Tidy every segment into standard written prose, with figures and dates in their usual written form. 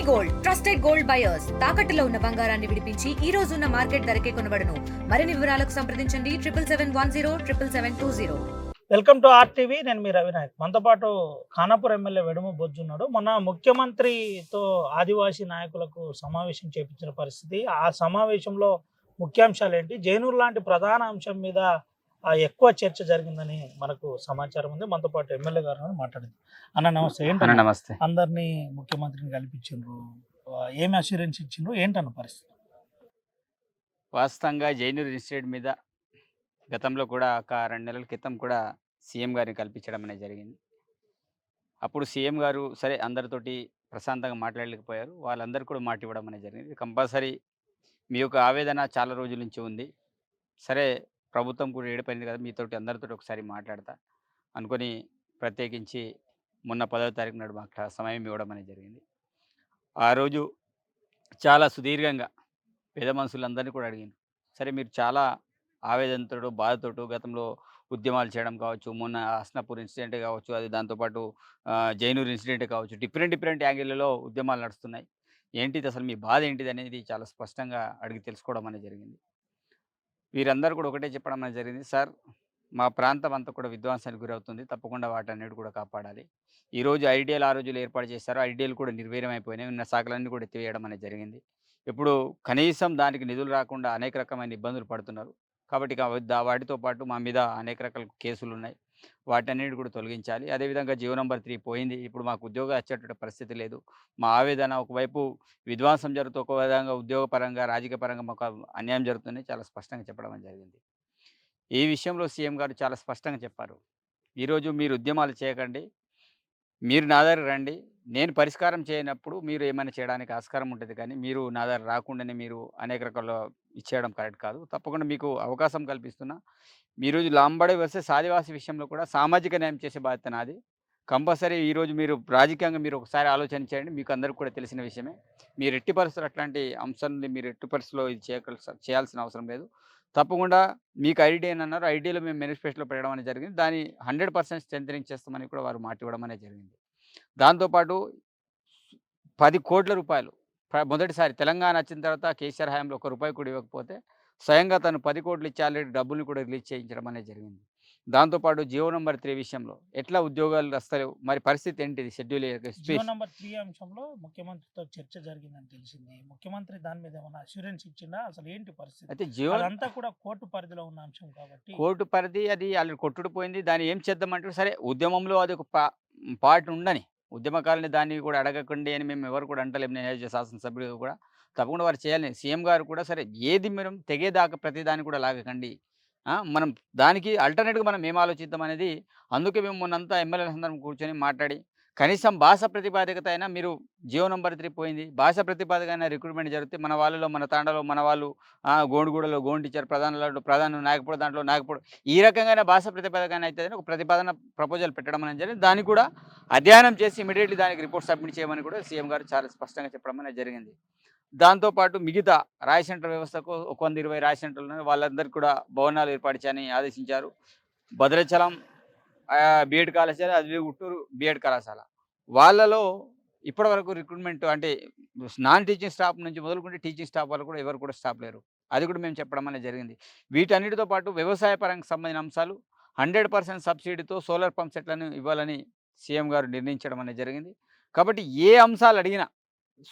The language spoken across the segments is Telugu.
గోల్డ్ ట్రస్టెడ్ గోల్డ్ బయర్స్ తాకట్టులో ఉన్న బంగారాన్ని విడిపించి ఈ రోజు ఉన్న మార్కెట్ ధరకే కొనబడును. మరిన్ని వివరాలకు సంప్రదించండి 7771077720. Welcome to RTV. నేను మీ రవినాయక్. మనతో పాటు ఖానాపూర్ ఎమ్మెల్యే వెడుమ బొజ్జు ఉన్నాడు. మొన్న ముఖ్యమంత్రితో ఆదివాసీ నాయకులకు సమావేశం చేపించిన పరిస్థితి. ఆ సమావేశంలో ముఖ్యాంశాలు ఏంటి, జైనూర్ లాంటి ప్రధాన అంశం మీద ఎక్కువ చర్చ జరిగిందని మనకు సమాచారం ఉంది. మనతో పాటు ఎమ్మెల్యే గారు మాట్లాడింది. అన్న నమస్తే. ఏంటన్నా నమస్తే. అందరినీ ముఖ్యమంత్రిని కల్పించిండ్రు, ఏమి అష్యూరెన్స్ ఇచ్చిండ్రు, ఏంటన్న పరిస్థితి? వాస్తవంగా జైనూర్ ఇన్స్టిట్యూట్ మీద గతంలో కూడా ఒక 2 నెలల క్రితం కూడా సీఎం గారిని కల్పించడం అనేది జరిగింది. అప్పుడు సీఎం గారు సరే అందరితోటి ప్రశాంతంగా మాట్లాడలేకపోయారు. వాళ్ళందరూ కూడా మాట ఇవ్వడం అనేది జరిగింది. కంపల్సరీ మీ యొక్క ఆవేదన చాలా రోజుల నుంచి ఉంది, సరే ప్రభుత్వం కూడా ఏడిపోయింది కదా, మీతోటి అందరితోటి ఒకసారి మాట్లాడతా అనుకొని ప్రత్యేకించి మొన్న 10వ తారీఖు నాడు మాకు సమయం ఇవ్వడం అనేది జరిగింది. ఆ రోజు చాలా సుదీర్ఘంగా పేద మనుషులందరినీ కూడా అడిగింది. సరే మీరు చాలా ఆవేదనతోటో బాధతోటో గతంలో ఉద్యమాలు చేయడం కావచ్చు, మొన్న హస్నాపూర్ ఇన్సిడెంటే కావచ్చు, అది దాంతోపాటు జైనూర్ ఇన్సిడెంటే కావచ్చు, డిఫరెంట్ యాంగిల్‌లలో ఉద్యమాలు నడుస్తున్నాయి. ఏంటిది అసలు మీ బాధ ఏంటిది అనేది చాలా స్పష్టంగా అడిగి తెలుసుకోవడం అనేది జరిగింది. వీరందరూ కూడా ఒకటే చెప్పడం అనేది జరిగింది. సార్, మా ప్రాంతం అంతా కూడా విధ్వంసానికి గురవుతుంది. తప్పకుండా వాటన్నిటి కూడా కాపాడాలి. ఈరోజు ఐడియల్ ఆ రోజుల్లో ఏర్పాటు చేశారు. ఐడియల్ కూడా నిర్వీర్యమైపోయినాయి. ఉన్న శాఖలన్నీ కూడా ఎత్తివేయడం అనేది జరిగింది. ఇప్పుడు కనీసం దానికి నిధులు రాకుండా అనేక రకమైన ఇబ్బందులు పడుతున్నారు. కాబట్టి ఇక వాటితో పాటు మా మీద అనేక రకాల కేసులున్నాయి. వాటన్నిటిని కూడా తొలగించాలి. అదేవిధంగా జీవో నంబర్ 3 పోయింది. ఇప్పుడు మాకు ఉద్యోగం వచ్చేటటువంటి పరిస్థితి లేదు. మా ఆవేదన ఒకవైపు విధ్వంసం జరుగుతూ, ఒక విధంగా ఉద్యోగపరంగా, రాజకీయ పరంగా మాకు అన్యాయం జరుగుతుందని చాలా స్పష్టంగా చెప్పడం అనేది జరిగింది. ఈ విషయంలో సీఎం గారు చాలా స్పష్టంగా చెప్పారు. ఈరోజు మీరు ఉద్యమాలు చేయకండి, మీరు నా దగ్గరికి రండి. నేను పరిష్కారం చేయనప్పుడు మీరు ఏమైనా చేయడానికి ఆస్కారం ఉంటుంది, కానీ మీరు నా దగ్గర రాకుండానే మీరు అనేక రకాల ఇచ్చేయడం కరెక్ట్ కాదు. తప్పకుండా మీకు అవకాశం కల్పిస్తున్నా. ఈరోజు లాంబడే వర్సెస్ ఆదివాసీ విషయంలో కూడా సామాజిక న్యాయం చేసే బాధ్యత నాది. కంపల్సరీ ఈరోజు మీరు రాజకీయంగా మీరు ఒకసారి ఆలోచన చేయండి. మీకు అందరికి కూడా తెలిసిన విషయమే. మీరు ఎట్టి పరిస్థితుల్లో అట్లాంటి అంశాన్ని మీరు ఎట్టి పరిస్థితుల్లో ఇది చేయాల్సిన అవసరం లేదు. తప్పకుండా మీకు ఐడియా అన్నారు. ఐడియాలో మేము మేనిఫెస్టోలో పెట్టడం అనేది జరిగింది. దాన్ని 100% స్ట్రెంథెనింగ్ చేస్తామని కూడా వారు మాట ఇవ్వడం అనేది జరిగింది. దాంతోపాటు రూ. 10 కోట్ల మొదటిసారి తెలంగాణ వచ్చిన తర్వాత కేసీఆర్ హయాంలో ₹1 కూడా ఇవ్వకపోతే స్వయంగా తను 10 కోట్లు ఇచ్చి ఆల్రెడీ డబ్బుల్ని కూడా రిలీజ్ చేయించడం అనేది జరిగింది. దాంతోపాటు జియో నంబర్ 3 విషయంలో ఎట్లా ఉద్యోగాలు వస్తలేవు, మరి పరిస్థితి ఏంటిది? షెడ్యూల్ జియో నంబర్ 3 అంశంలో ముఖ్యమంత్రితో చర్చ జరిగిందని తెలిసింది. ముఖ్యమంత్రి దాని మీద ఏమైనా అష్యూరెన్స్ ఇచ్చిందా? అసలు ఏంటి పరిస్థితి? అయితే జియో అదంతా కూడా కోర్టు పరిధిలో ఉన్న అంశం కాబట్టి కోర్టు పరిధి అది ఆల్రెడీ కొట్టుడు పోయింది. దాన్ని ఏం చేద్దామంటే సరే ఉద్యమంలో అది ఒక పార్ట్ ఉండని, ఉద్యమకారులని దాన్ని కూడా అడగకండి అని మేము ఎవరు కూడా అంటలేము. నేను శాసనసభ్యుడిగా కూడా తప్పకుండా వారు చేయాలి. సీఎం గారు కూడా సరే ఏది మనం తెగేదాకా ప్రతిదాన్ని కూడా లాగకండి. మనం దానికి ఆల్టర్‌నేట్‌గా మనం ఏం ఆలోచిద్దాం అనేది, అందుకే మేము మొన్నంతా ఎమ్మెల్యేలందరం కూర్చొని మాట్లాడి కనీసం భాష ప్రతిపాదికత అయినా మీరు జియో నంబర్ 3 పోయింది. భాష ప్రతిపాదిక అయినా రిక్రూట్‌మెంట్ జరిగితే మన వాళ్ళలో మన తాండాలో మన వాళ్ళు గోండుగూడలో గోండు టీచర్, ప్రధాన నాయకపోవడం, దాంట్లో నాయకపోవడం, ఈ రకంగానే భాష ప్రతిపాదిక అయితేనే ఒక ప్రతిపాదన ప్రపోజల్ పెట్టడం అనేది జరిగింది. దాన్ని కూడా అధ్యయనం చేసి ఇమ్మీడియేట్‌లీ దానికి రిపోర్ట్ సబ్మిట్ చేయమని కూడా సీఎం గారు చాలా స్పష్టంగా చెప్పడం అనేది జరిగింది. దాంతోపాటు మిగతా రాయ్ సెంటర్ వ్యవస్థకు ఒక 120 రాయ్ సెంటర్లు ఉన్నాయి. వాళ్ళందరికీ కూడా భవనాలు ఏర్పాటు చేయని ఆదేశించారు. భద్రాచలం బీఎడ్ కళాశాల, అది గుంటూరు బీఎడ్ కళాశాల, వాళ్ళలో ఇప్పటివరకు రిక్రూట్మెంట్ అంటే నాన్ టీచింగ్ స్టాఫ్ నుంచి మొదలుకుంటే టీచింగ్ స్టాఫ్ వాళ్ళు కూడా ఎవరు కూడా స్టాఫ్ లేరు. అది కూడా మేము చెప్పడం అనేది జరిగింది. వీటన్నిటితో పాటు వ్యవసాయ పరంగా సంబంధించిన అంశాలు 100% సబ్సిడీతో సోలార్ పంప్ సెట్లను ఇవ్వాలని సీఎం గారు నిర్ణయించడం అనేది జరిగింది. కాబట్టి ఏ అంశాలు అడిగినా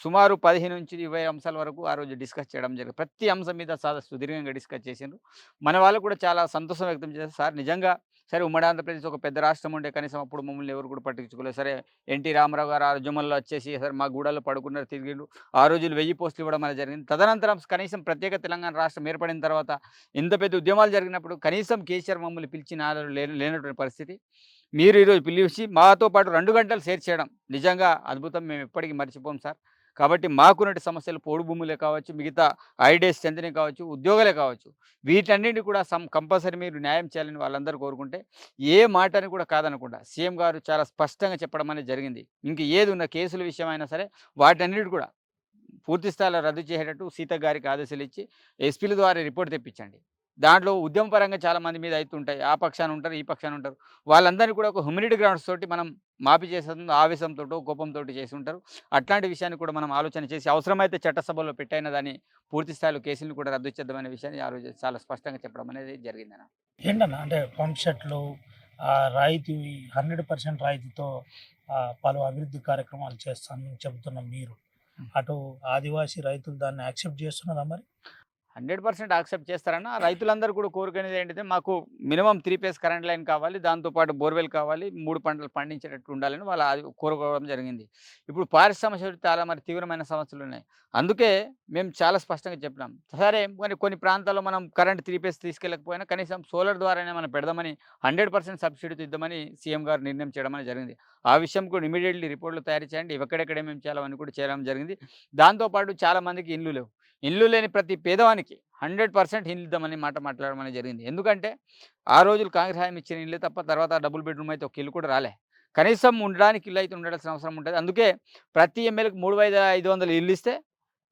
సుమారు 15-20 అంశాల వరకు ఆ రోజు డిస్కస్ చేయడం జరిగింది. ప్రతి అంశం మీద చాలా సుదీర్ఘంగా డిస్కస్ చేసిండ్రు. మన వాళ్ళు కూడా చాలా సంతోషం వ్యక్తం చేశారు. సార్, నిజంగా సరే ఉమ్మడి ఆంధ్రప్రదేశ్ ఒక పెద్ద రాష్ట్రం ఉండే, కనీసం అప్పుడు మమ్మల్ని ఎవరు కూడా పట్టించుకోలేదు. సరే ఎన్టీ రామారావు గారు ఆ ఉద్యమంలో వచ్చేసి సరే మా గూడాల్లో పడుకున్నారు, తిరిగిండు. ఆ రోజులు 1000 పోస్టులు ఇవ్వడం అనేది జరిగింది. తదనంతరం కనీసం ప్రత్యేక తెలంగాణ రాష్ట్రం ఏర్పడిన తర్వాత ఇంత పెద్ద ఉద్యమాలు జరిగినప్పుడు కనీసం కేసీఆర్ మమ్మల్ని పిలిచి లేనటువంటి పరిస్థితి. మీరు ఈరోజు పిలిచి మాతో పాటు 2 గంటలు షేర్ చేయడం నిజంగా అద్భుతం. మేము ఎప్పటికీ మర్చిపోం సార్. కాబట్టి మాకున్నటి సమస్యలు పోడు భూములే కావచ్చు, మిగతా ఐడీఎస్ స్ట్రెంథెనింగ్ కావచ్చు, ఉద్యోగాలే కావచ్చు, వీటన్నిటిని కూడా కంపల్సరీ మీరు న్యాయం చేయాలని వాళ్ళందరూ కోరుకుంటే ఏ మాటని కూడా కాదనకుండా సీఎం గారు చాలా స్పష్టంగా చెప్పడం అనేది జరిగింది. ఇంక ఏది ఉన్న కేసుల విషయమైనా సరే వాటన్నిటి కూడా పూర్తి స్థాయిలో రద్దు చేసేటట్టు సీతక్క గారికి ఆదేశాలు ఇచ్చి ఎస్పీల ద్వారా రిపోర్ట్ తెప్పించండి. దాంట్లో ఉద్యమపరంగా చాలా మంది మీద అవుతుంటాయి. ఆ పక్షాన ఉంటారు, ఈ పక్షాన ఉంటారు. వాళ్ళందరినీ కూడా ఒక హ్యూమినిటీ గ్రౌండ్స్ తోటి మనం మాఫీ చేసేందుకు ఆవేశంతోటో, కోపంతోటి చేసి ఉంటారు. అట్లాంటి విషయాన్ని కూడా మనం ఆలోచన చేసి అవసరమైతే చట్టసభలో పెట్టైన దాన్ని పూర్తి స్థాయిలో కేసులను కూడా రద్దు చేద్దామనే విషయాన్ని ఆ రోజు చాలా స్పష్టంగా చెప్పడం అనేది జరిగిందన్న. ఏంటన్నా అంటే పంప్ సెట్లు రాయితీ 100% రాయితీతో పలు అభివృద్ధి కార్యక్రమాలు చేస్తానని చెబుతున్న మీరు అటు ఆదివాసీ రైతులు దాన్ని యాక్సెప్ట్ చేస్తున్నారా మరి? 100% యాక్సెప్ట్ చేస్తారన్న. రైతులందరూ కూడా కోరుకునేది ఏంటిదంటే మాకు మినిమమ్ 3 ఫేజ్ కరెంట్ లైన్ కావాలి. దాంతో పాటు బోర్‌వెల్ కావాలి. 3 పంటలు పండించేటట్టు ఉండాలని వాళ్ళు అది కోరుకోవడం జరిగింది. ఇప్పుడు పారిశ్రామిక సమస్యలు చాలా మరి తీవ్రమైన సమస్యలున్నాయి. అందుకే మేము చాలా స్పష్టంగా చెప్పినాం. సరే కొన్ని ప్రాంతాల్లో మనం కరెంట్ 3 ఫేజ్ తీసుకెళ్ళకపోయినా కనీసం సోలార్ ద్వారానే మనం పెడదామని 100% సబ్సిడీతో ఇద్దామని సీఎం గారు నిర్ణయం చేయడం అనేది జరిగింది. ఆ విషయం కూడా ఇమ్మీడియేట్‌లీ రిపోర్ట్‌లు తయారు చేయండి. ఎక్కడెక్కడ ఏమేమి చేయాలో అవన్నీ కూడా చేయడం జరిగింది. దాంతో పాటు చాలా మందికి ఇండ్లు లేవు. ఇల్లు లేని ప్రతి పేదవానికి 100% ఇల్లు ఇద్దామని మాట మాట్లాడడం అనేది జరిగింది. ఎందుకంటే, ఆ రోజులు కాంగ్రెస్ హయాం ఇచ్చిన ఇల్లే తప్ప తర్వాత డబుల్ బెడ్‌రూమ్ అయితే ఒక ఇల్లు కూడా రాలే. కనీసం ఉండడానికి ఇల్లు అయితే ఉండాల్సిన అవసరం ఉంటది. అందుకే ప్రతి ఎమ్మెల్యేకి 3,500 ఇల్లు ఇస్తే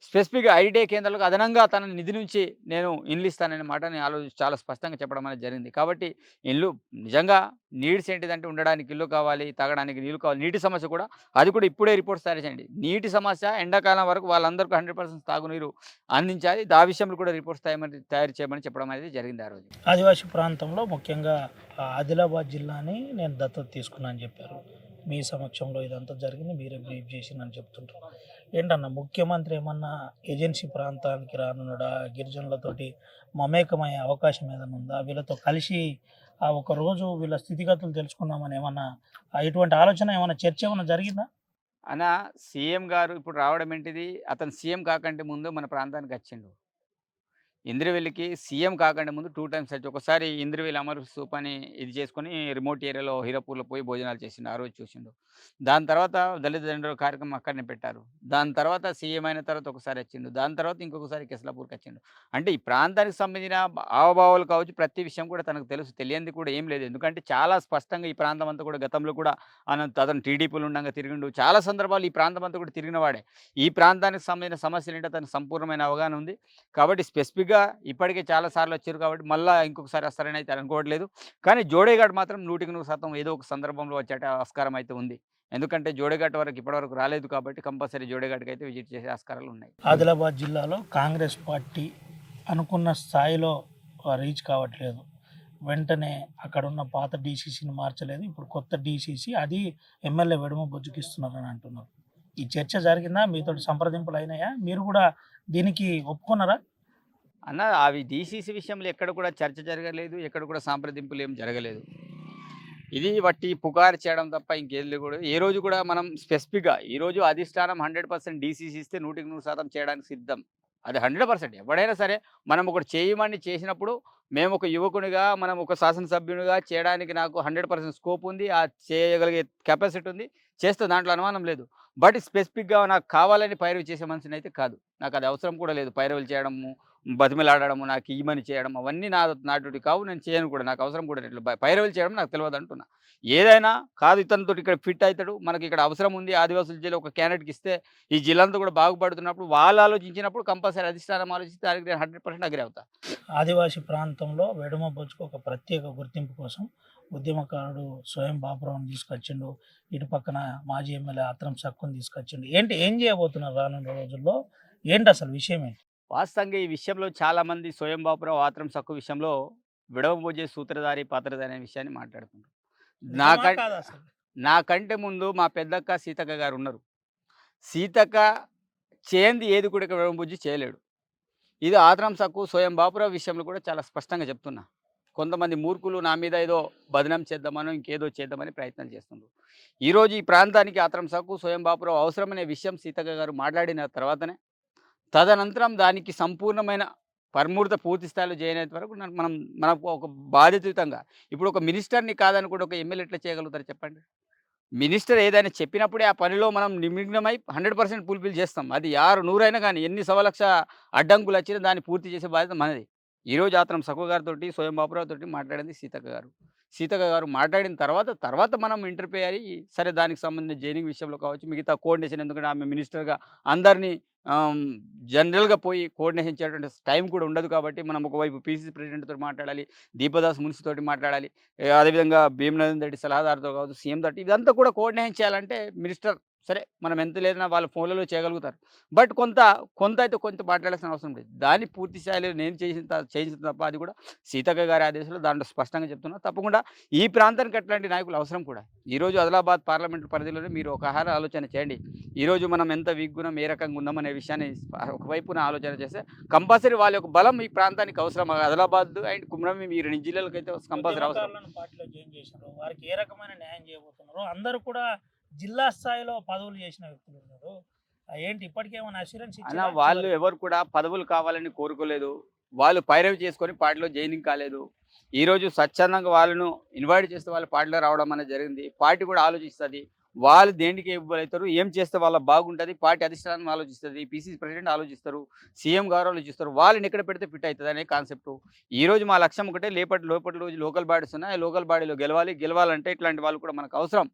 స్పెసిఫిక్‌గా ఐటీఐ కేంద్రాలకు అదనంగా తన నిధి నుంచి నేను ఇల్లు ఇస్తాననే మాటని ఆలోచించి చాలా స్పష్టంగా చెప్పడం అనేది జరిగింది. కాబట్టి ఇల్లు నిజంగా నీడ్స్ ఏంటిదంటే ఉండడానికి ఇల్లు కావాలి, తాగడానికి నీళ్ళు కావాలి. నీటి సమస్య కూడా అది కూడా ఇప్పుడే రిపోర్ట్స్ తయారు చేయండి. నీటి సమస్య ఎండాకాలం వరకు వాళ్ళందరికీ 100% తాగునీరు అందించాలి. ఆ విషయంలో కూడా రిపోర్ట్స్ తయారు చేయమని చెప్పడం అనేది జరిగింది ఆ రోజు. ఆదివాసీ ప్రాంతంలో ముఖ్యంగా ఆదిలాబాద్ జిల్లాని నేను దత్తత తీసుకున్నా అని చెప్పారు. మీ సమక్షంలో ఇదంతా జరిగింది. మీరే బ్రీఫ్ చేసిందని చెప్తుంటారు. ఏంటన్నా ముఖ్యమంత్రి ఏమన్నా ఏజెన్సీ ప్రాంతానికి రానున్నాడా? గిరిజనులతోటి మమేకమయ్యే అవకాశం ఏదైనా ఉందా? వీళ్ళతో కలిసి ఒక రోజు వీళ్ళ స్థితిగతులు తెలుసుకుందామని ఏమన్నా ఇటువంటి ఆలోచన ఏమన్నా చర్చ ఏమన్నా జరిగిందా? అనా సీఎం గారు ఇప్పుడు రావడం ఏంటిది? అతను సీఎం కాకంటే ముందు మన ప్రాంతానికి వచ్చిండు. ఇంద్రవెల్లికి సీఎం కాకంటే ముందు 2 టైమ్స్ వచ్చి ఒకసారి ఇంద్రవెల్లి అమర్ సూప్ అని ఇది చేసుకొని రిమోట్ ఏరియాలో హీరాపూర్‌లో పోయి భోజనాలు చేసిండు. ఆ రోజు చూసిండు. దాని తర్వాత దళిత దండోర కార్యక్రమం అక్కడనే పెట్టారు. దాని తర్వాత సీఎం అయిన తర్వాత ఒకసారి వచ్చిండు. దాని తర్వాత ఇంకొకసారి కెస్లాపూర్‌కి వచ్చిండు. అంటే ఈ ప్రాంతానికి సంబంధించిన హావభావాలు కావచ్చు, ప్రతి విషయం కూడా తనకు తెలుసు. తెలియంది కూడా ఏం లేదు. ఎందుకంటే చాలా స్పష్టంగా ఈ ప్రాంతం అంతా కూడా గతంలో కూడా అతను టీడీపీలో ఉండంగా తిరిగిండు. చాలా సందర్భాలు ఈ ప్రాంతం అంతా కూడా తిరిగిన వాడే. ఈ ప్రాంతానికి సంబంధించిన సమస్యలేంటో తనకు సంపూర్ణమైన అవగాహన ఉంది. కాబట్టి స్పెసిఫిక్‌గా ఇప్పటికే చాలా సార్లు వచ్చారు కాబట్టి మళ్ళా ఇంకొకసారి వస్తారని అయితే అనుకోవట్లేదు. కానీ జోడేఘాట్ మాత్రం 100% ఏదో ఒక సందర్భంలో వచ్చేట ఆస్కారం అయితే ఉంది. ఎందుకంటే జోడేఘాట్ వరకు ఇప్పటివరకు రాలేదు కాబట్టి కంపల్సరీ జోడేఘాట్‌కి అయితే విజిట్ చేసే ఆస్కారాలు ఉన్నాయి. ఆదిలాబాద్ జిల్లాలో కాంగ్రెస్ పార్టీ అనుకున్న స్థాయిలో రీచ్ కావట్లేదు. వెంటనే అక్కడున్న పాత డీసీసీని మార్చలేదు. ఇప్పుడు కొత్త డీసీసీ అది ఎమ్మెల్యే వెడుమ బొజ్జుకి ఇస్తున్నారని అంటున్నారు. ఈ చర్చ జరిగిందా? మీతోటి సంప్రదింపులు అయినాయా? మీరు కూడా దీనికి ఒప్పుకున్నారా? అన్న అవి డీసీసీ విషయంలో ఎక్కడ కూడా చర్చ జరగలేదు. ఎక్కడ కూడా సంప్రదింపులు ఏం జరగలేదు. ఇది వట్టి పుకారు చేయడం తప్ప ఇంకేది కూడా ఏ రోజు కూడా మనం స్పెసిఫిక్‌గా ఈరోజు అధిష్టానం 100% డీసీసీ ఇస్తే 100% చేయడానికి సిద్ధం. అది 100% ఎవడైనా సరే మనం ఒకటి చేయమని చేసినప్పుడు మేము ఒక యువకునిగా, మనం ఒక శాసనసభ్యునిగా చేయడానికి నాకు 100% స్కోప్ ఉంది. చేయగలిగే కెపాసిటీ ఉంది. చేస్తే దాంట్లో అనుమానం లేదు. బట్ స్పెసిఫిక్‌గా నాకు కావాలని పైరవి చేసే మనిషినైతే కాదు. నాకు అది అవసరం కూడా లేదు. పైరవులు చేయడము, బతిమిలాడడము, నాకు ఇయ్యమని చేయడం అవన్నీ నాతోటి కావు. నేను చేయను కూడా. నాకు అవసరం కూడా లేదు. పైరవులు చేయడం నాకు తెలవదంటున్నా. ఏదైనా కాదు ఇతనితోటి ఇక్కడ ఫిట్ అయితాడు. మనకి ఇక్కడ అవసరం ఉంది. ఆదివాసుల జిల్లా ఒక క్యాండిడేట్‌కి ఇస్తే ఈ జిల్లా అంతా కూడా బాగుపడుతున్నప్పుడు వాళ్ళు ఆలోచించినప్పుడు కంపల్సరీ అధిష్టానం ఆలోచిస్తే దానికి నేను 100% అగ్రీ అవుతా. ఆదివాసీ ప్రాంతంలో వెడుమ బొజ్జుకు ఒక ప్రత్యేక గుర్తింపు కోసం ఉద్యమకారుడు స్వయం బాపురావుని తీసుకొచ్చిండు. ఇటు పక్కన మాజీ ఎమ్మెల్యే ఆత్రం సక్కుని తీసుకొచ్చిండు. ఏం చేయబోతున్నారు రానున్న రోజుల్లో? ఏంటి అసలు విషయం ఏంటి? వాస్తవంగా ఈ విషయంలో చాలామంది స్వయం బాపురావు, ఆత్రం సక్కు విషయంలో విడవబోజే సూత్రధారి, పాత్రధారి అనే విషయాన్ని మాట్లాడుతున్నారు. నిజమా నాకం కాదా అసలు? నాకంటే ముందు మా పెద్దక్క సీతక్క గారు ఉన్నారు. సీతక్క చేయంది ఏది కూడా ఇక్కడ విడవబోజి చేయలేడు. ఇది ఆత్రం సక్కు, స్వయం బాపురావు విషయంలో కూడా చాలా స్పష్టంగా చెప్తున్నా. కొంతమంది మూర్ఖులు నా మీద ఏదో బదనాం చేద్దామనో, ఇంకేదో చేద్దామని ప్రయత్నం చేస్తున్నారు. ఈరోజు ఈ ప్రాంతానికి ఆత్రం సక్కు, స్వయం బాపురావు అవసరమనే విషయం సీతక్క గారు మాట్లాడిన తర్వాతనే తదనంతరం దానికి సంపూర్ణమైన పూర్తి స్థాయిలో చేయనంత వరకు మనకు ఒక బాధ్యతాయుతంగా ఇప్పుడు ఒక మినిస్టర్‌ని కాదని కూడా ఒక ఎమ్మెల్యే ఎట్లా చేయగలుగుతారు చెప్పండి? మినిస్టర్ ఏదైనా చెప్పినప్పుడే ఆ పనిలో మనం నిమగ్నమై 100% ఫుల్‌ఫిల్ చేస్తాం. అది 100 అయినా గానీ ఎన్ని సవలక్ష అడ్డంకులొచ్చినా దాన్ని పూర్తి చేసే బాధ్యత మనది. ఈరోజు ఆత్రం సక్కు గారితోటి, స్వయం బాపురావు తోటి మాట్లాడింది సీతక్క గారు. సీతక్క గారు మాట్లాడిన తర్వాత మనం ఇంటర్ఫియర్ అయ్యి సరే దానికి సంబంధించిన జైనింగ్ విషయంలో కావచ్చు, మిగతా కోఆర్డినేషన్ ఎందుకంటే ఆమె మినిస్టర్‌గా అందరిని ఆహ్, జనరల్‌గా పోయి కోఆర్డినేషన్ చేయటువంటి టైం కూడా ఉండదు కాబట్టి మనం ఒకవైపు పీసీసీ ప్రెసిడెంట్‌తోటి మాట్లాడాలి, దీపదాస్ మున్షి తోటి మాట్లాడాలి. అదేవిధంగా భీమనరేందర్ రెడ్డి సలహాదారుతో కావచ్చు, సీఎం తోటి ఇదంతా కూడా కోఆర్డినేషన్ చేయాలంటే మినిస్టర్ సరే మనం ఎంత లేదన్నా వాళ్ళ ఫోన్లలో చేయగలుగుతారు. బట్ కొంత అయితే కొంత మాట్లాడాల్సిన అవసరం లేదు. దాన్ని పూర్తి స్థాయిలో నేను చేసిన తప్ప అది కూడా సీతక్క గారి ఆదేశాలు దాంట్లో స్పష్టంగా చెప్తున్నా. తప్పకుండా ఈ ప్రాంతానికి అట్లాంటి నాయకులు అవసరం కూడా. ఈరోజు ఆదిలాబాద్ పార్లమెంట్ పరిధిలోనే మీరు ఒక ఆలోచన చేయండి. ఈరోజు మనం ఎంత వీక్‌గున్నాం, ఏ రకంగా ఉన్నామనే విషయాన్ని ఒకవైపున ఆలోచన చేస్తే కంపల్సరీ వాళ్ళ యొక్క బలం ఈ ప్రాంతానికి అవసరం. ఆదిలాబాద్ అండ్ కుమ్రం ఈ 2 జిల్లాలకైతే కంపల్సరీ అవసరం. ఉద్యమకారులను పార్టీలో జాయిన్ చేశారు, వారికి ఏ రకమైన న్యాయం చేయబోతున్నారు? అందరూ కూడా జిల్లా స్థాయిలో పదవులు చేసిన వ్యక్తులు ఉన్నారు. ఏంటి ఇప్పటికేమైనా అష్యూరెన్స్ అలా ఇచ్చారా వాళ్ళు చివరికి? ఎవరు కూడా పదవులు కావాలని కోరుకోలేదు. వాళ్ళు పైరవి చేసుకొని పార్టీలో జాయినింగ్ కాలేదు. ఈరోజు స్వచ్ఛందంగా వాళ్ళను ఇన్వైట్ చేస్తే వాళ్ళ పార్టీలో రావడం అనేది జరిగింది. పార్టీ కూడా ఆలోచిస్తది. వాళ్ళు దేనికి ఏబుల్ అయితారు, ఏం చేస్తే వాళ్ళకి బాగుంటది, పార్టీ అధిష్టానం ఆలోచిస్తది, పీసీసీ ప్రెసిడెంట్ ఆలోచిస్తారు, సీఎం గారు ఆలోచిస్తారు. వాళ్ళని ఎక్కడ పెడితే ఫిట్ అయితది అనే కాన్సెప్టు. ఈరోజు మా లక్ష్యం ఒకటే లోపటి రోజు లోకల్ బాడీస్ ఉన్నాయి. ఆ లోకల్ బాడీలో గెలవాలంటే ఇట్లాంటి వాళ్ళు కూడా మనకు అవసరం.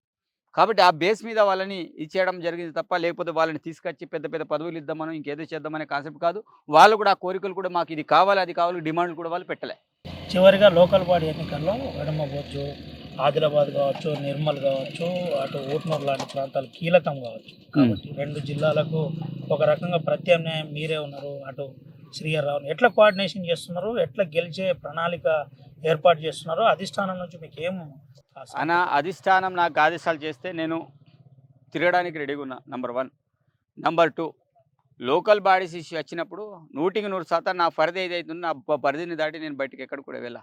కాబట్టి ఆ బేస్ మీద వాళ్ళని ఇచ్చేయడం జరిగింది తప్ప, లేకపోతే వాళ్ళని తీసుకొచ్చి పెద్ద పెద్ద పదవులు ఇద్దామనో, ఇంకేదో చేద్దామనే కాన్సెప్ట్ కాదు. వాళ్ళు కూడా ఆ కోరికలు కూడా మాకు ఇది కావాలి, అది కావాలి డిమాండ్‌లు కూడా వాళ్ళు పెట్టలే. చివరిగా లోకల్ బాడీ ఎన్నికల్లో ఎడమ బొజ్జు, ఆదిలాబాద్ కావచ్చు, నిర్మల్ కావచ్చు, అటు ఊట్నూరు లాంటి ప్రాంతాలు కీలకం కావచ్చు. కాబట్టి 2 జిల్లాలకు ఒక రకంగా ప్రత్యామ్నాయం మీరే ఉన్నారు. అటు శ్రీహర్రావుని ఎట్లా కోఆర్డినేషన్ చేస్తున్నారు? ఎట్లా గెలిచే ప్రణాళిక ఏర్పాటు చేస్తున్నారు? అధిష్టానం నుంచి మీకు ఏం అనా అధిష్టానం నాకు ఆదేశాలు చేస్తే నేను తిరగడానికి రెడీగా ఉన్నా. Number 1. Number 2 local bodies issue వచ్చినప్పుడు 100% నా పరిధి ఏదైతుందో నా పరిధిని దాటి నేను బయటికి ఎక్కడ కూడా వెళ్ళా.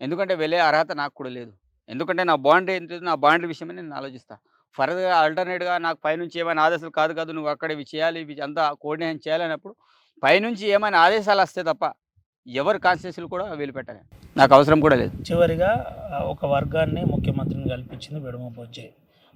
ఎందుకంటే వెళ్ళే అర్హత నాకు కూడా లేదు. ఎందుకంటే నా బౌండరీ ఏంటిదో నా బౌండరీ విషయమే నేను ఆలోచిస్తా. ఫర్దర్‌గా ఆల్టర్‌నేట్‌గా నాకు పైనుంచి ఏమైనా ఆదేశాలు కాదు నువ్వు అక్కడ ఇవి చేయాలి, ఇవి అంతా కోఆర్డినేషన్ చేయాలన్నప్పుడు పైనుంచి ఏమైనా ఆదేశాలు వస్తే తప్ప ఎవరి కాన్స్టిట్యూన్సీలు కూడా వదిలిపెట్టను. నాకు అవసరం కూడా లేదు. చివరిగా ఒక వర్గాన్ని ముఖ్యమంత్రిని కల్పించింది వెడుమ బొజ్జే.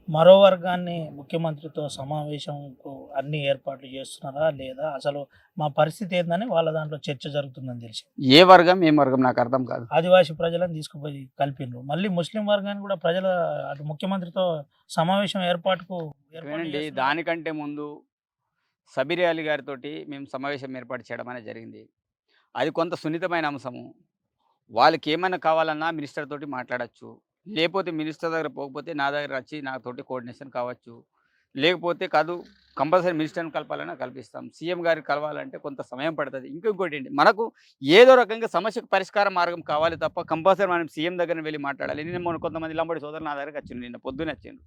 మరో వర్గాన్ని ముఖ్యమంత్రితో సమావేశంకు అన్ని ఏర్పాట్లు చేస్తున్నారా లేదా? అసలు మా పరిస్థితి ఏందని వాళ్ళ దాంట్లో చర్చ జరుగుతుందని తెలిసి ఏ వర్గం, ఏం వర్గం నాకు అర్థం కాదు. ఆదివాసీ ప్రజలను తీసుకుపోయి కలిపిండ్రు. మళ్ళీ ముస్లిం వర్గాన్ని కూడా ప్రజల అటు ముఖ్యమంత్రితో సమావేశం ఏర్పాటు వినండి, చేస్తున్నారు. దానికంటే ముందు సబీర్ అలీ గారితోటి మేము సమావేశం ఏర్పాటు చేయడం అనేది జరిగింది. అది కొంత సున్నితమైన అంశము. వాళ్ళకి ఏమైనా కావాలన్నా మినిస్టర్ తోటి మాట్లాడొచ్చు. లేకపోతే మినిస్టర్ దగ్గర పోకపోతే నా దగ్గర వచ్చి నాతోటి కోఆర్డినేషన్ కావచ్చు. లేకపోతే కాదు కంపల్సరీ మినిస్టర్‌ని కలపాలన్నా కల్పిస్తాం. సీఎం గారిని కలవాలంటే కొంత సమయం పడతది. ఇంకోటేంటి మనకు ఏదో రకంగా సమస్యకు పరిష్కార మార్గం కావాలి తప్ప కంపల్సరీ మనం సీఎం దగ్గరనే వెళ్లి మాట్లాడాలి. నిన్న మొన్న కొంతమంది లంబాడి సోదరులు నా దగ్గరికి వచ్చిండ్రు. నిన్న పొద్దున్నే వచ్చిండ్రు.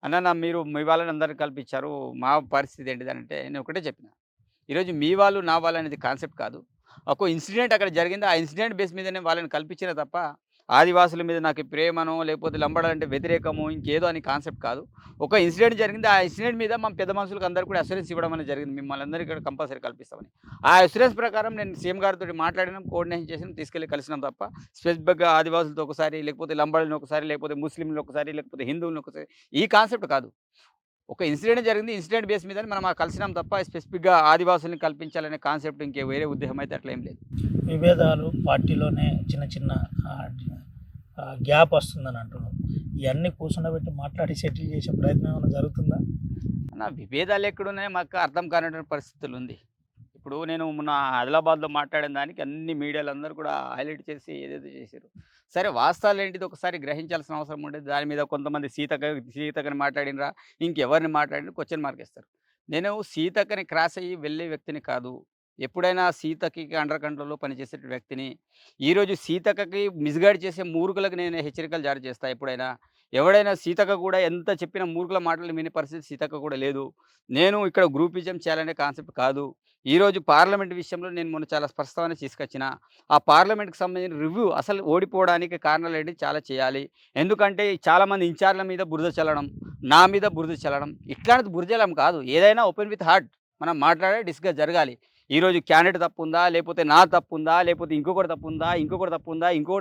అన్న మీరు మీ వాళ్ళని అందరిని కల్పించారు. మా పరిస్థితి ఏంటిదనంటే నేను ఒకటే చెప్పిన. ఈరోజు మీ వాళ్ళు, నా వాళ్ళు అనేది కాన్సెప్ట్ కాదు. ఒక ఇన్సిడెంట్ అక్కడ జరిగింది. ఆ ఇన్సిడెంట్ బేస్ మీదనే వాళ్ళని కల్పించిన తప్ప, ఆదివాసుల మీద నాకు ప్రేమనో, లేకపోతే లంబాడాలంటే వ్యతిరేకమో, ఇంకేదో అని కాన్సెప్ట్ కాదు. ఒక ఇన్సిడెంట్ జరిగింది. ఆ ఇన్సిడెంట్ మీద మా పెద్ద మనుషులకు అందరికీ కూడా అష్యూరెన్స్ ఇవ్వడం అనేది జరిగింది. మిమ్మల్ని అందరికీ కూడా కంపల్సరీ కల్పిస్తామని. ఆ అష్యూరెన్స్ ప్రకారం నేను సీఎం గారితోటి మాట్లాడినాం, కోఆర్డినేషన్ చేసినాం, తీసుకెళ్ళి కలిసినాం తప్ప స్పెసిఫిక్‌గా ఆదివాసులతో ఒకసారి, లేకపోతే లంబాడులను ఒకసారి, లేకపోతే ముస్లింలను ఒకసారి, లేకపోతే హిందువులను ఒకసారి ఈ కాన్సెప్ట్ కాదు. ఒక ఇన్సిడెంట్ జరిగింది. ఇన్సిడెంట్ బేస్ మీదనే మనం కలిసినాం తప్ప స్పెసిఫిక్‌గా ఆదివాసుల్ని కల్పించాలనే కాన్సెప్ట్ ఇంకే వేరే ఉద్దేశం అయితే అట్లా ఏం లేదు. విభేదాలు పార్టీలోనే చిన్న చిన్న గ్యాప్ వస్తుందని అంటున్నారు. ఇవన్నీ కూర్చుండబెట్టి మాట్లాడి సెటిల్ చేసే ప్రయత్నం ఏమైనా జరుగుతుందా? అన్న విభేదాలు ఎక్కడున్నాయో మాకు అర్థం కానటువంటి పరిస్థితులు ఉంది. ఇప్పుడు నేను మొన్న ఆదిలాబాద్‌లో మాట్లాడిన దానికి అన్ని మీడియాలో అందరూ కూడా హైలైట్ చేసి ఏదేదో చేసిర్రు. సరే వాస్తవాలు ఏంటిది ఒకసారి గ్రహించాల్సిన అవసరం ఉండేది. దాని మీద కొంతమంది సీతక్కని మాట్లాడినరా, ఇంకెవరిని మాట్లాడిన క్వెషన్ మార్క్ ఏస్తారు. నేను సీతక్కని క్రాస్ అయ్యి వెళ్ళే వ్యక్తిని కాదు. ఎప్పుడైనా సీతక్కకి అండర్ కంట్రోల్‌లో పనిచేసే వ్యక్తిని. ఈరోజు సీతక్కకి మిస్‌గైడ్ చేసే మూర్ఖులకు నేను హెచ్చరికలు జారీ చేస్తా ఎప్పుడైనా. ఎవడైనా సీతక్క కూడా ఎంత చెప్పిన మూర్ఖుల మాటలు వినే పరిస్థితి సీతక్క కూడా లేదు. నేను ఇక్కడ గ్రూపిజం చేయాలనే కాన్సెప్ట్ కాదు. ఈరోజు పార్లమెంట్ విషయంలో నేను మొన్న చాలా స్పష్టమైన తీసుకొచ్చిన. ఆ పార్లమెంట్‌కి సంబంధించిన రివ్యూ అసలు ఓడిపోవడానికి కారణాలేంటి చాలా చేయాలి. ఎందుకంటే చాలామంది ఇన్ఛార్జ్‌ల మీద బురద చల్లడం, నా మీద బురద చల్లడం ఇట్లాంటిది బురద చల్లడం కాదు. ఏదైనా ఓపెన్ విత్ హార్ట్ మనం మాట్లాడే డిస్కస్ జరగాలి. ఈరోజు క్యాండిడేట్ తప్పుందా? లేకపోతే నా తప్పుందా? లేకపోతే ఇంకొకటి తప్పుందా? ఇంకొకటి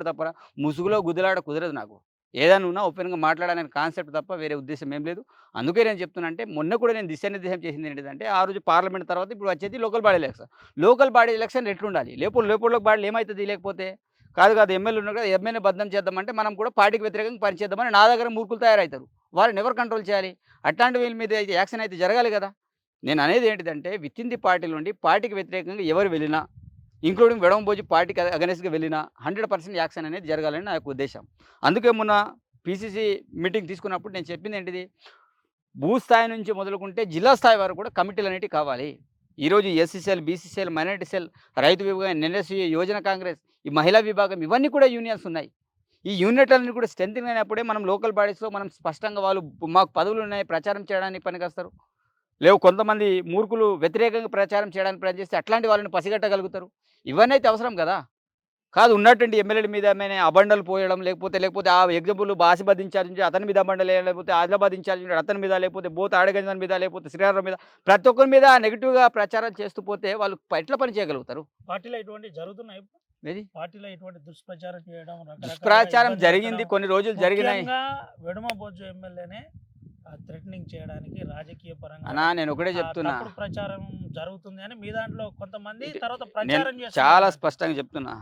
తప్పురా? ముసుగులో గుద్దులాట కుదరదు నాకు. ఏదైనా ఉన్నా ఓపెన్‌గా మాట్లాడాలనే కాన్సెప్ట్ తప్ప వేరే ఉద్దేశ్యం ఏం లేదు. అందుకే నేను చెప్తున్నా అంటే మొన్న కూడా నేను దిశానిర్దేశం చేసింది ఏంటిదంటే ఆ రోజు పార్లమెంట్ తర్వాత ఇప్పుడు వచ్చేది local body election. Local body election ఎట్లుండాలి? లోపల బాడీలో ఏమైతది లేకపోతే? కాదు ఎమ్మెల్యే ఉన్నారు కదా, ఎమ్మెల్యే బదనాం చేద్దామంటే మనం కూడా పార్టీకి వ్యతిరేకంగా పనిచేద్దామని నా దగ్గర మూర్ఖులు తయారవుతారు. వాళ్ళని ఎవరు కంట్రోల్ చేయాలి? అట్లాంటి వీళ్ళ మీద అయితే యాక్షన్ అయితే జరగాలి కదా. నేను అనేది ఏంటిదంటే వితిన్ ది పార్టీ నుండి పార్టీకి వ్యతిరేకంగా ఎవరు వెళ్ళినా, ఇంక్లూడింగ్ వెడమబోజు పార్టీకి అగెన్స్ట్‌గా వెళ్ళినా 100% యాక్షన్ అనేది జరగాలని నా యొక్క ఉద్దేశం. అందుకే మొన్న పీసీసీ మీటింగ్ తీసుకున్నప్పుడు నేను చెప్పింది ఏంటిది, భూస్థాయి నుంచి మొదలుకుంటే జిల్లా స్థాయి వరకు కూడా కమిటీలు అనేటివి కావాలి. ఈరోజు SC cell, BC cell, minority cell, రైతు విభాగం, ఎన్ఎస్యూ, యువజన కాంగ్రెస్, ఈ మహిళా విభాగం ఇవన్నీ కూడా యూనియన్స్ ఉన్నాయి. ఈ యూనిట్లన్నీ కూడా స్ట్రెంథెనింగ్ అయినప్పుడే మనం లోకల్ బాడీస్‌లో మనం స్పష్టంగా వాళ్ళు మాకు పదవులున్నాయి ప్రచారం చేయడానికి పనికొస్తారు. లేవు కొంతమంది మూర్ఖులు వ్యతిరేకంగా ప్రచారం చేయడానికి ప్రయత్నం చేస్తే అట్లాంటి వాళ్ళని పసిగట్టగలుగుతారు. ఇవన్నీ అయితే అవసరం కదా. కాదు ఉన్నటువంటి ఎమ్మెల్యేల మీద ఏమైనా అబండాలు పోయడం, లేకపోతే ఆ ఎగ్జాంపుల్ ఆసిఫాబాద్ ఇన్ఛార్జ్ నుంచి అతని మీద అబండాలు వేయడం, లేకపోతే ఆదిలాబాద్ ఇన్ఛార్జ్ ఉంటాడు అతని మీద, లేకపోతే బోత్ ఆడగంజన్ మీద, లేకపోతే శ్రీరామ్ మీద, ప్రతి ఒక్కరి మీద నెగిటివ్‌గా ప్రచారం చేస్తూ పోతే వాళ్ళు ఎట్లా పని చేయగలుగుతారు? పార్టీలో ఇటువంటివి జరుగుతున్నాయి ఇప్పుడు? ఏది? పార్టీలో ఇటువంటి దుష్ప్రచారం చేయడం, రకరకాలుగా దుష్ప్రచారం ఇబ్బంది జరిగింది. పెట్టడం, కొన్ని రోజులు జరిగినాయి. ముఖ్యంగా వెడమబోజు ఎమ్మెల్యేనే థ్రెటనింగ్ చేయడానికి రాజకీయ పరంగా అన్నా నేను ఒకటే చెప్తున్నా. తప్పుడు ప్రచారం జరుగుతుంది అని మీ దాంట్లో కొంతమంది తర్వాత నేను ప్రచారం చాలా చేస్తున్నారు. స్పష్టంగా చెప్తున్నా.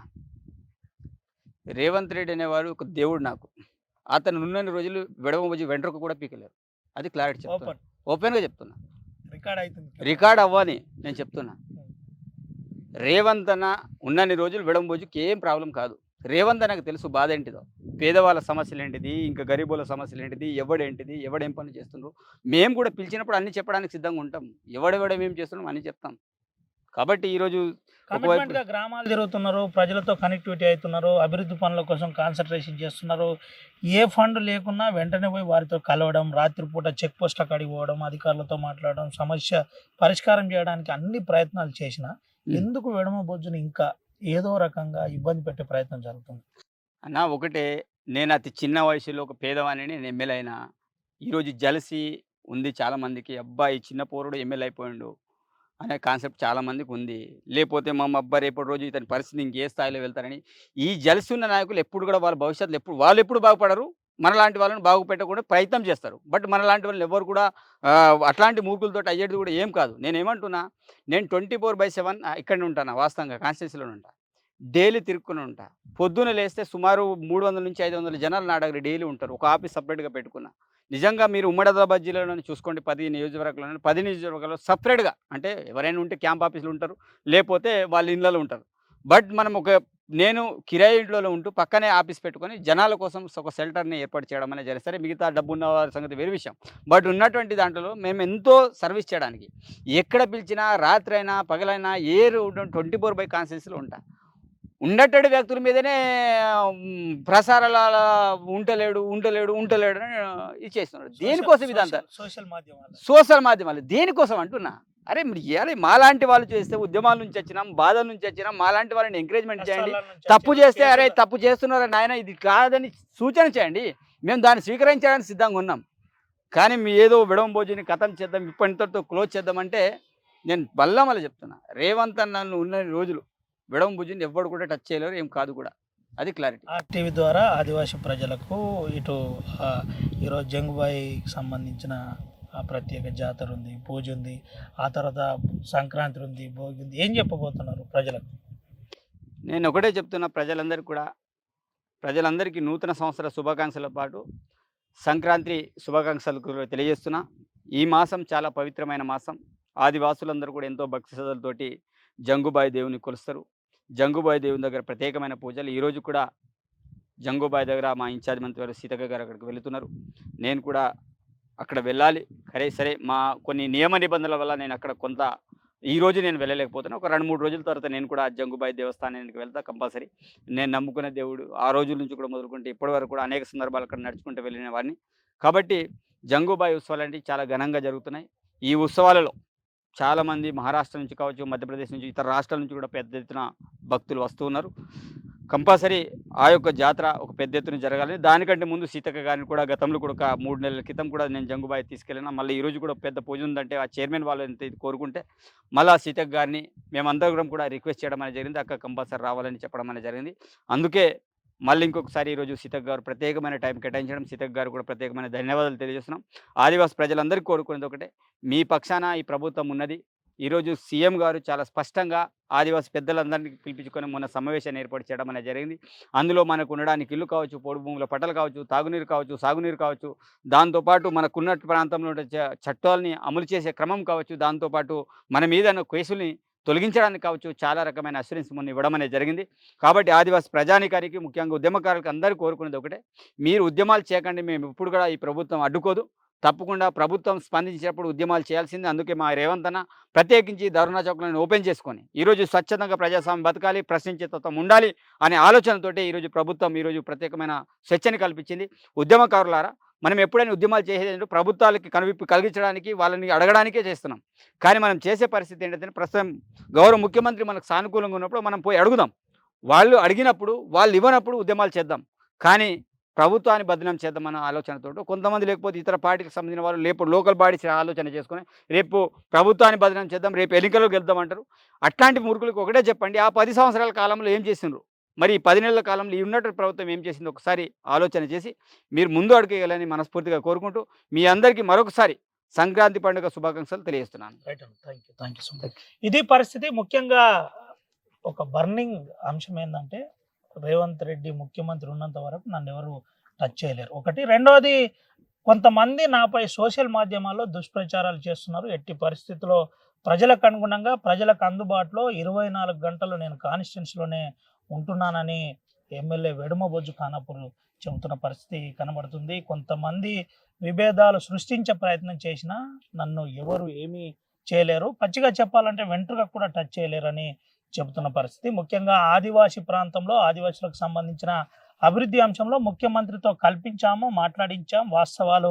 రేవంత్ రెడ్డి అనేవాడు ఒక దేవుడు నాకు. అతను ఉన్నన్ని రోజులు వెడమబోజు వెంట్రుక కూడా పీకలేరు. అది క్లారిటీ చెప్తున్నా. ఓపెన్ ఓపెన్‌గా చెప్తున్నా. రికార్డ్ అవుతుంది. రికార్డ్ అవ్వని నేను చెప్తున్నా. రేవంత్ అన్న ఉన్నన్ని రోజులు వెడమబోజుకి ఏం ప్రాబ్లం కాదు. రేవంత్ అన్నకు తెలుసు బాధ ఏంటిదో. పేదవాళ్ళ సమస్యలేంటిది, ఇంకా గరీబుల సమస్యలేంటిది, ఎవడేంటిది, ఎవడేం పనులు చేస్తుండ్రు. మేము కూడా పిలిచినప్పుడు అన్నీ చెప్పడానికి సిద్ధంగా ఉంటాం. ఎవడెవడేమేం చేస్తున్నాం అన్నీ చెప్తాం. కాబట్టి ఈరోజు ఒకవైపు కమిట్మెంట్‌గా గ్రామాలు తిరుగుతున్నారు, ప్రజలతో కనెక్టివిటీ అవుతున్నారు, అభివృద్ధి పనుల కోసం కాన్సంట్రేషన్ చేస్తున్నారు. ఏ ఫండ్ లేకున్నా వెంటనే పోయి వారితో కలవడం, రాత్రిపూట చెక్ పోస్ట్ కాడికి పోవడం, అధికారులతో మాట్లాడడం, సమస్య పరిష్కారం చేయడానికి అన్ని ప్రయత్నాలు చేసినా ఎందుకు వెడమబోజుని ఇంకా ఏదో రకంగా ఇబ్బంది పెట్టే ప్రయత్నం జరుగుతుంది? అన్న ఒకటే, నేను అతి చిన్న వయసులో ఒక పేదవాడిని, నేను ఎమ్మెల్యే అయినా. ఈరోజు జెలసీ ఉంది చాలామందికి. అబ్బా! ఈ చిన్న పోరడు ఎమ్మెల్యే అయిపోయిండు అనే కాన్సెప్ట్ చాలామందికి ఉంది. లేపోతే మా అబ్బా! రేపటి రోజు ఇతని పరిస్థితి ఇంకే స్థాయిలో వెళ్తారని. ఈ జెలసీ ఉన్న నాయకులు ఎప్పుడు కూడా వాళ్ళ భవిష్యత్తులో వాళ్ళెప్పుడు బాగుపడరు. మనలాంటి వాళ్ళని బాగుపెట్టకుండా ప్రయత్నం చేస్తారు. బట్ మనలాంటి వాళ్ళని ఎవ్వరు కూడా అట్లాంటి మూర్ఖులతోటి అయ్యేది కూడా ఏం కాదు. నేనేమంటున్నా, నేను 24/7 ఇక్కడనే ఉంటాను, వాస్తవంగా కాన్స్టిట్యున్సీలోనే ఉంటా. డైలీ తిరుక్కొని ఉంటా. పొద్దున లేస్తే సుమారు 300-500 జనాలు నా దగ్గర డైలీ ఉంటారు. ఒక ఆఫీస్ సెపరేట్‌గా పెట్టుకున్నా. నిజంగా మీరు ఉమ్మడి ఆదిలాబాద్ జిల్లాలోనే చూసుకోండి, 10 నియోజకవర్గాలను 10 నియోజకవర్గాల్లో సెపరేట్‌గా అంటే ఎవరైనా ఉంటే క్యాంప్ ఆఫీసులు ఉంటారు. లేపోతే వాళ్ళ ఇళ్ళలో ఉంటారు. బట్ మనం నేను కిరాయి ఇంట్లోనే ఉంటూ పక్కనే ఆఫీస్ పెట్టుకొని జనాల కోసం ఒక షెల్టర్‌ని ఏర్పాటు చేయడం అనేది జరిగింది. సరే మిగతా డబ్బున్న వారి సంగతి వేరే విషయం. బట్ ఉన్నటువంటి దాంట్లో మేము ఎంతో సర్వీస్ చేయడానికి ఎక్కడ పిలిచినా రాత్రైనా, పగలైనా ఏ రోడ్ 24 కాన్స్టిట్యున్సీలో ఉంటా. ఉన్నటువంటి వ్యక్తుల మీదనే ప్రసారాల ఉంటలేడు అని ఇచ్చేస్తున్నాడు. దేనికోసం ఇదంతా? సోషల్ మాధ్యమాలు దేనికోసం అంటున్నా. అరే మీరు ఇయాలి మాలాంటి వాళ్ళు చేస్తే, ఉద్యమాల నుంచి వచ్చినాం, బాధల నుంచి వచ్చినాం, మాలాంటి వాళ్ళని ఎంకరేజ్మెంట్ చేయండి. తప్పు చేస్తే అరే తప్పు చేస్తున్నారు నాయన ఇది కాదని సూచన చేయండి. మేము దాన్ని స్వీకరించడానికి సిద్ధంగా ఉన్నాం. కానీ మీ ఏదో వెడమబోజుని ఖతం చేద్దాం, ఇప్పటితో క్లోజ్ చేద్దామంటే నేను మళ్ళీ చెప్తున్నా, రేవంత్ అన్న ఉన్న రోజులు వెడమబోజుని ఎవ్వడు కూడా టచ్ చేయలేరు, ఏం కాదు కూడా. అది క్లారిటీ. ఆర్టీవీ ద్వారా ఆదివాసీ ప్రజలకు ఇటు ఈరోజు జంగుబాయికి సంబంధించిన ప్రత్యేక జాతర ఉంది, పూజ ఉంది, ఆ తర్వాత సంక్రాంతి ఉంది, భోగి ఉంది. ఏం చెప్పబోతున్నారు ప్రజలకు? నేను ఒకటే చెప్తున్నా ప్రజలందరికీ నూతన సంవత్సర శుభాకాంక్షల పాటు సంక్రాంతి శుభాకాంక్షలు తెలియజేస్తున్నా. ఈ మాసం చాలా పవిత్రమైన మాసం. ఆదివాసులందరూ కూడా ఎంతో భక్తి శ్రద్ధలతోటి జంగుబాయి దేవుని కొలుస్తారు. జంగుబాయి దేవుని దగ్గర ప్రత్యేకమైన పూజలు. ఈరోజు కూడా జంగుబాయి దగ్గర మా ఇన్ఛార్జ్ మంత్రి గారు సీతక్క గారు అక్కడికి వెళుతున్నారు. నేను కూడా అక్కడ వెళ్ళాలి. సరే మా కొన్ని నియమ నిబంధనల వల్ల నేను అక్కడ ఈరోజు నేను వెళ్ళలేకపోతున్నా. ఒక 2-3 రోజుల తర్వాత నేను కూడా జంగుబాయి దేవస్థానానికి వెళ్తా కంపల్సరీ. నేను నమ్ముకునే దేవుడు. ఆ రోజుల నుంచి కూడా మొదలుకుంటే ఇప్పటి వరకు కూడా అనేక సందర్భాలు అక్కడ నడుచుకుంటూ వెళ్ళిన వాడిని. కాబట్టి జంగుబాయి ఉత్సవాలు అంటే చాలా ఘనంగా జరుగుతున్నాయి. ఈ ఉత్సవాలలో చాలామంది మహారాష్ట్ర నుంచి కావచ్చు, మధ్యప్రదేశ్ నుంచి, ఇతర రాష్ట్రాల నుంచి కూడా పెద్ద ఎత్తున భక్తులు వస్తూ ఉన్నారు. కంపల్సరీ ఆ యొక్క జాతర ఒక పెద్ద ఎత్తున జరగాలని, దానికంటే ముందు సీతక్క గారిని కూడా గతంలో కూడా ఒక 3 నెలల క్రితం కూడా నేను జంగుబాయి తీసుకెళ్ళినా. మళ్ళీ ఈరోజు కూడా పెద్ద పూజ ఉందంటే ఆ చైర్మన్ వాళ్ళు ఎంత ఇది కోరుకుంటే మళ్ళీ సీతక్క గారిని మేమందరం కూడా రిక్వెస్ట్ చేయడం అనేది జరిగింది. అక్క కంపల్సరీ రావాలని చెప్పడం అనేది జరిగింది. అందుకే మళ్ళీ ఇంకొకసారి ఈరోజు సీతక్క గారు ప్రత్యేకమైన టైం కేటాయించడం, సీతక్క గారు కూడా ప్రత్యేకమైన ధన్యవాదాలు తెలియజేస్తున్నాం. ఆదివాసి ప్రజలందరికీ కోరుకునేది ఒకటే, మీ పక్షాన ఈ ప్రభుత్వం ఉన్నది. ఈరోజు సీఎం గారు చాలా స్పష్టంగా ఆదివాసీ పెద్దలందరినీ పిలిపించుకొని మొన్న సమావేశాన్ని ఏర్పాటు చేయడం అనేది జరిగింది. అందులో మనకు ఉండడానికి ఇల్లు కావచ్చు, పోడు భూముల పట్టాలు కావచ్చు, తాగునీరు కావచ్చు, సాగునీరు కావచ్చు, దాంతోపాటు మనకున్న ప్రాంతంలో ఉండే చట్టాలని అమలు చేసే క్రమం కావచ్చు, దాంతోపాటు మన మీద ఉన్న కేసుల్ని తొలగించడానికి కావచ్చు, చాలా రకమైన అష్యూరెన్స్ మొన్న ఇవ్వడం అనేది జరిగింది. కాబట్టి ఆదివాసీ ప్రజానీకానికి, ముఖ్యంగా ఉద్యమకారులకు అందరూ కోరుకునేది ఒకటే, మీరు ఉద్యమాలు చేయకండి, మేము ఇప్పుడు కూడా ఈ ప్రభుత్వం అడ్డుకోదు. తప్పకుండా ప్రభుత్వం స్పందించినప్పుడు ఉద్యమాలు చేయాల్సిందే. అందుకే మా రేవంత్ అన్న ప్రత్యేకించి ధర్నా చౌక్లను ఓపెన్ చేసుకొని ఈరోజు స్వచ్ఛందంగా ప్రజాస్వామ్యం బతకాలి, ప్రశ్నించే తత్వం ఉండాలి అనే ఆలోచనతోటే ఈరోజు ప్రభుత్వం ఈరోజు ప్రత్యేకమైన స్వేచ్ఛని కల్పించింది. ఉద్యమకారులారా, మనం ఎప్పుడైనా ఉద్యమాలు చేసేది ప్రభుత్వాలకి కనువిప్పు కలిగించడానికి, వాళ్ళని అడగడానికే చేస్తున్నాం. కానీ మనం చేసే పరిస్థితి ఏంటంటే, ప్రస్తుతం గౌరవ ముఖ్యమంత్రి మనకు సానుకూలంగా ఉన్నప్పుడు మనం పోయి అడుగుదాం. వాళ్ళు అడిగినప్పుడు, వాళ్ళు ఇవ్వనప్పుడు ఉద్యమాలు చేద్దాం. కానీ ప్రభుత్వాన్ని బదనాం చేద్దామన్న ఆలోచనతో కొంతమంది, లేకపోతే ఇతర పార్టీకి సంబంధించిన వాళ్ళు రేపు లోకల్ బాడీస్ ఆలోచన చేసుకొని రేపు ప్రభుత్వాన్ని బదనాం చేద్దాం, రేపు ఎన్నికల్లో గెలుద్దాం అంటారు. అట్లాంటి మూర్ఖులకు ఒకటే చెప్పండి, ఆ 10 సంవత్సరాల కాలంలో ఏం చేసిండ్రు, మరి ఈ 10 నెలల కాలంలో ఈ ఉన్నటువంటి ప్రభుత్వం ఏం చేసిందో ఒకసారి ఆలోచన చేసి మీరు ముందు అడుగేయాలని మనస్ఫూర్తిగా కోరుకుంటూ మీ అందరికీ మరొకసారి సంక్రాంతి పండుగ శుభాకాంక్షలు తెలియజేస్తున్నాను. రైట్ అండి, థ్యాంక్ యూ సో మచ్. ఇది పరిస్థితి. ముఖ్యంగా ఒక బర్నింగ్ అంశం ఏంటంటే, రేవంత్ రెడ్డి ముఖ్యమంత్రి ఉన్నంత వరకు నన్ను ఎవరు టచ్ చేయలేరు, ఒకటి. రెండోది, కొంతమంది నాపై సోషల్ మాధ్యమాల్లో దుష్ప్రచారాలు చేస్తున్నారు. ఎట్టి పరిస్థితుల్లో ప్రజలకు అనుగుణంగా, ప్రజలకు అందుబాటులో 24 గంటలు నేను కాన్స్టిట్యున్సీలోనే ఉంటున్నానని ఎమ్మెల్యే వెడుమబొజ్జు ఖానాపూర్ చెబుతున్న పరిస్థితి కనబడుతుంది. కొంతమంది విభేదాలు సృష్టించే ప్రయత్నం చేసినా నన్ను ఎవరు ఏమీ చేయలేరు, పచ్చిగా చెప్పాలంటే వెంట్రుక కూడా టచ్ చేయలేరని చెబుతున్న పరిస్థితి. ముఖ్యంగా ఆదివాసీ ప్రాంతంలో ఆదివాసులకు సంబంధించిన అభివృద్ధి అంశంలో ముఖ్యమంత్రితో కల్పించాము, మాట్లాడించాం, వాస్తవాలు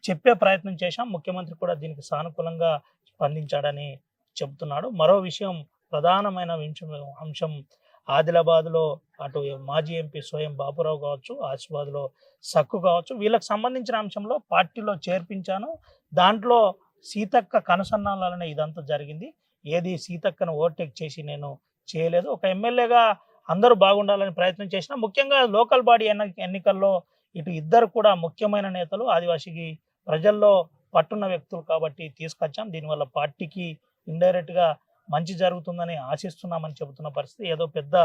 చెప్పే ప్రయత్నం చేశాం. ముఖ్యమంత్రి కూడా దీనికి సానుకూలంగా స్పందించాడని చెబుతున్నాడు. మరో విషయం, ప్రధానమైన అంశం ఆదిలాబాద్లో అటు మాజీ ఎంపీ స్వయం బాపురావు కావచ్చు, ఆసిఫాబాద్లో సక్కు కావచ్చు, వీళ్ళకి సంబంధించిన అంశంలో పార్టీలో చేర్పించాను. దాంట్లో సీతక్క కనుసన్నాలనే ఇదంతా జరిగింది. ఏది సీతక్కను ఓవర్టేక్ చేసి నేను చేయలేదు. ఒక ఎమ్మెల్యేగా అందరూ బాగుండాలని ప్రయత్నం చేసిన, ముఖ్యంగా లోకల్ బాడీ ఎన్నికల్లో ఇటు ఇద్దరు కూడా ముఖ్యమైన నేతలు, ఆదివాసీకి ప్రజల్లో పట్టున్న వ్యక్తులు కాబట్టి తీసుకొచ్చాం. దీనివల్ల పార్టీకి ఇండైరెక్ట్గా మంచి జరుగుతుందని ఆశిస్తున్నామని చెబుతున్న పరిస్థితి. ఏదో పెద్ద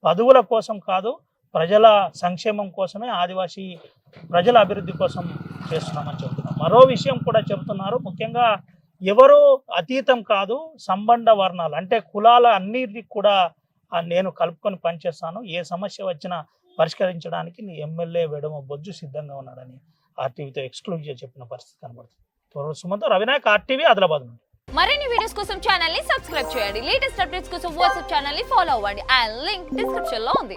పదవుల కోసం కాదు, ప్రజల సంక్షేమం కోసమే, ఆదివాసీ ప్రజల అభివృద్ధి కోసం చేస్తున్నామని చెబుతున్నాం. మరో విషయం కూడా చెబుతున్నారు, ముఖ్యంగా ఎవరు అతీతం కాదు, సంబంధ వర్ణాలు అంటే కులాల అన్నిటికీ కూడా నేను కలుపుకొని పనిచేస్తాను, ఏ సమస్య వచ్చినా పరిష్కరించడానికి నీ ఎమ్మెల్యే వెడుమబొజ్జు సిద్ధంగా ఉన్నాడని ఆర్టీవీతో ఎక్స్క్లూజివ్గా చెప్పిన పరిస్థితి కనబడుతుంది. సుమంత్, రవినాయక్, ఆర్టీవీ, ఆదిలాబాద్ నుండి. మరిన్ని వీడియోస్ కోసం ఛానల్ ని సబ్స్క్రైబ్ చేయండి. లేటెస్ట్ అప్డేట్స్ కోసం వాట్సాప్ ఛానల్ ని ఫాలో అవ్వండి. అండ్ లింక్ డిస్క్రిప్షన్ లో ఉంది.